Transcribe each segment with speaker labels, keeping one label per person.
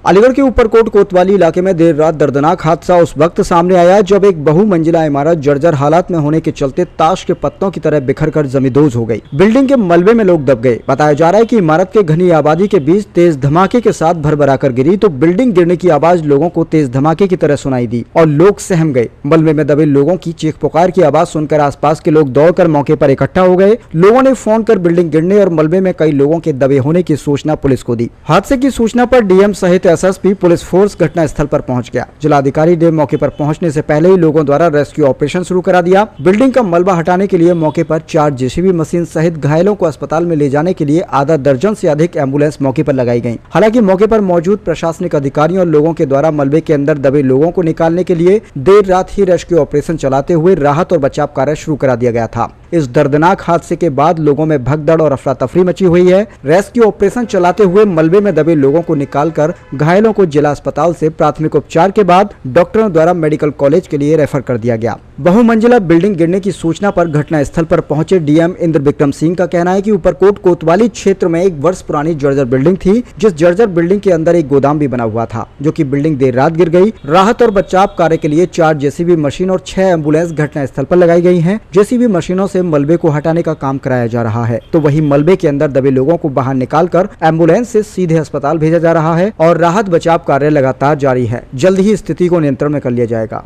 Speaker 1: अलीगढ़ के ऊपरकोट कोतवाली इलाके में देर रात दर्दनाक हादसा उस वक्त सामने आया जब एक बहुमंजिला इमारत जर्जर हालात में होने के चलते ताश के पत्तों की तरह बिखरकर जमींदोज हो गई। बिल्डिंग के मलबे में लोग दब गए। बताया जा रहा है कि इमारत के घनी आबादी के बीच तेज धमाके के साथ भरभरा कर गिरी तो बिल्डिंग गिरने की आवाज लोगों को तेज धमाके की तरह सुनाई दी और लोग सहम गए। मलबे में दबे लोगों की चीख पुकार की आवाज सुनकर आसपास के लोग दौड़कर मौके पर इकट्ठा हो गए। लोगों ने फोन कर बिल्डिंग गिरने और मलबे में कई लोगों के दबे होने की सूचना पुलिस को दी। हादसे की सूचना पर डीएम सहित एसएसपी पुलिस फोर्स घटना स्थल पर पहुंच गया। जिलाधिकारी ने मौके पर पहुंचने से पहले ही लोगों द्वारा रेस्क्यू ऑपरेशन शुरू करा दिया। बिल्डिंग का मलबा हटाने के लिए मौके पर 4 जेसीबी मशीन सहित घायलों को अस्पताल में ले जाने के लिए आधा दर्जन से अधिक एम्बुलेंस मौके पर लगाई गयी। हालांकि मौके पर मौजूद प्रशासनिक अधिकारियों और लोगों के द्वारा मलबे के अंदर दबे लोगों को निकालने के लिए देर रात ही रेस्क्यू ऑपरेशन चलाते हुए राहत और बचाव कार्य शुरू करा दिया गया था। इस दर्दनाक हादसे के बाद लोगों में भगदड़ और अफरा तफरी मची हुई है। रेस्क्यू ऑपरेशन चलाते हुए मलबे में दबे लोगों को निकालकर घायलों को जिला अस्पताल से प्राथमिक उपचार के बाद डॉक्टरों द्वारा मेडिकल कॉलेज के लिए रेफर कर दिया गया। बहुमंजिला बिल्डिंग गिरने की सूचना पर घटना स्थल पर पहुंचे डीएम इंद्र विक्रम सिंह का कहना है कि ऊपरकोट कोतवाली क्षेत्र में 1 वर्ष पुरानी जर्जर बिल्डिंग थी, जिस जर्जर बिल्डिंग के अंदर एक गोदाम भी बना हुआ था, जो कि बिल्डिंग देर रात गिर गई। राहत और बचाव कार्य के लिए 4 जेसीबी मशीन और 6 एम्बुलेंस घटना स्थल पर लगाई गई हैं। जेसीबी मशीनों से मलबे को हटाने का काम कराया जा रहा है, तो वही मलबे के अंदर दबे लोगों को बाहर निकालकर एम्बुलेंस से सीधे अस्पताल भेजा जा रहा है और राहत बचाव कार्य लगातार जारी है। जल्द ही स्थिति को नियंत्रण में कर लिया जाएगा।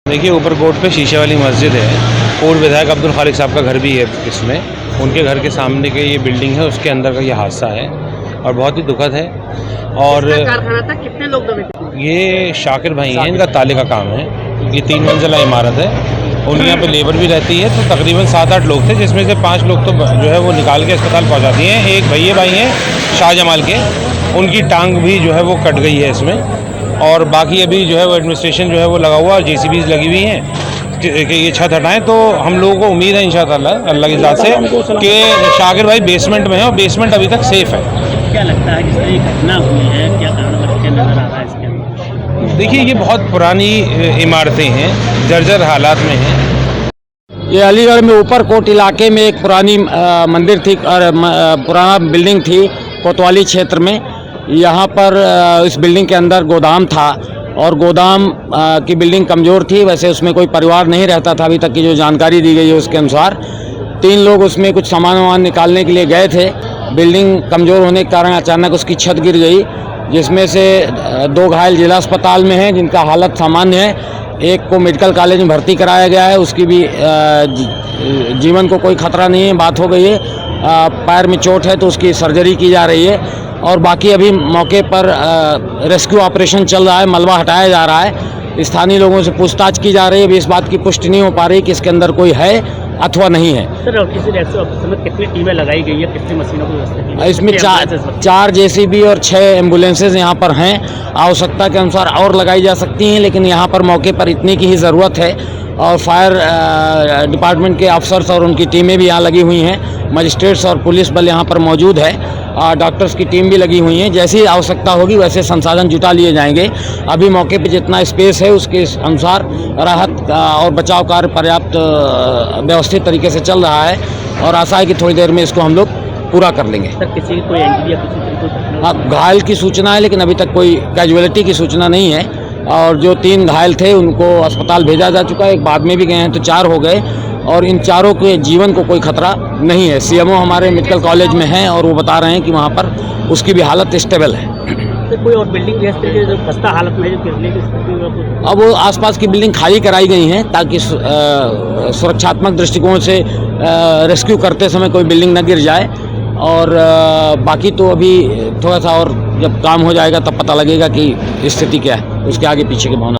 Speaker 2: देखिए, ऊपरकोट पे शीशे वाली मस्जिद है। पूर्व विधायक अब्दुल खालिक साहब का घर भी है इसमें। उनके घर के सामने के ये बिल्डिंग है, उसके अंदर का ये हादसा है और बहुत ही दुखद है। और
Speaker 3: कारखाना था, कितने लोग दबे थे?
Speaker 2: ये शाकिर भाई हैं, इनका ताले का काम है। ये 3 मंजिला इमारत है। उनके यहाँ पे लेबर भी रहती है, तो तकरीबन 7-8 लोग थे, जिसमें से 5 लोग तो जो है वो निकाल के अस्पताल पहुँचा दिए हैं। एक भैया भाई हैं शाहजमाल के, उनकी टांग भी जो है वो कट गई है इसमें। और बाकी अभी जो है वो एडमिनिस्ट्रेशन जो है वो लगा हुआ और जेसीबीज लगी हुई हैं कि ये छत हटाएं। तो हम लोगों को उम्मीद है इंशाअल्लाह अल्लाह की ज़ात से कि शाकिर भाई बेसमेंट में है और बेसमेंट अभी तक सेफ है।
Speaker 3: क्या लगता है जिस तरह ये घटना हुई है, क्या कारण नजर आ रहा है इसके अंदर?
Speaker 2: देखिए, ये बहुत पुरानी इमारतें हैं, जर्जर हालात में हैं।
Speaker 4: ये अलीगढ़ में ऊपरकोट इलाके में एक पुरानी मंदिर थी और पुराना बिल्डिंग थी कोतवाली क्षेत्र में। यहाँ पर इस बिल्डिंग के अंदर गोदाम था और गोदाम की बिल्डिंग कमज़ोर थी। वैसे उसमें कोई परिवार नहीं रहता था, अभी तक की जो जानकारी दी गई है उसके अनुसार। 3 लोग उसमें कुछ सामान वामान निकालने के लिए गए थे। बिल्डिंग कमज़ोर होने के कारण अचानक उसकी छत गिर गई, जिसमें से 2 घायल जिला अस्पताल में हैं, जिनका हालत सामान्य है। एक को मेडिकल कॉलेज में भर्ती कराया गया है, उसकी भी जीवन को कोई खतरा नहीं है, बात हो गई है। पैर में चोट है तो उसकी सर्जरी की जा रही है और बाकी अभी मौके पर रेस्क्यू ऑपरेशन चल रहा है, मलबा हटाया जा रहा है। स्थानीय लोगों से पूछताछ की जा रही है। अभी इस बात की पुष्टि नहीं हो पा रही कि इसके अंदर कोई है अथवा नहीं है।
Speaker 3: सर, किसी रेस्क्यू ऑपरेशन में कितनी टीमें लगाई गई है, कितनी मशीनों की व्यवस्था की है?
Speaker 4: इसमें 4 जेसीबी और 6 एम्बुलेंसेज यहाँ पर हैं। आवश्यकता के अनुसार और लगाई जा सकती हैं, लेकिन यहाँ पर मौके पर इतनी की ही ज़रूरत है। और फायर डिपार्टमेंट के अफसर्स और उनकी टीमें भी यहाँ लगी हुई हैं। मजिस्ट्रेट्स और पुलिस बल यहाँ पर मौजूद है। डॉक्टर्स की टीम भी लगी हुई है। जैसी आवश्यकता होगी वैसे संसाधन जुटा लिए जाएंगे। अभी मौके पे जितना स्पेस है उसके अनुसार राहत और बचाव कार्य पर्याप्त व्यवस्थित तरीके से चल रहा है और आशा है कि थोड़ी देर में इसको हम लोग पूरा कर लेंगे।
Speaker 3: सर, किसी की कोई इंजरी या किसी तरीके?
Speaker 4: हाँ, घायल की सूचना है, लेकिन अभी तक कोई कैजुअलिटी की सूचना नहीं है। और जो 3 घायल थे उनको अस्पताल भेजा जा चुका है। एक बाद में भी गए हैं तो 4 हो गए और इन चारों के जीवन को कोई खतरा नहीं है। सीएमओ हमारे मेडिकल कॉलेज में हैं और वो बता रहे हैं कि वहाँ पर उसकी भी हालत स्टेबल है।
Speaker 3: तो कोई और बिल्डिंग जो खस्ता हालत में है, जो गिरने की स्थिति?
Speaker 4: अब वो आसपास की बिल्डिंग खाली कराई गई हैं ताकि सुरक्षात्मक दृष्टिकोण से रेस्क्यू करते समय कोई बिल्डिंग न गिर जाए। और बाकी तो अभी थोड़ा सा और जब काम हो जाएगा तब पता लगेगा कि स्थिति क्या है, उसके आगे पीछे के भावना।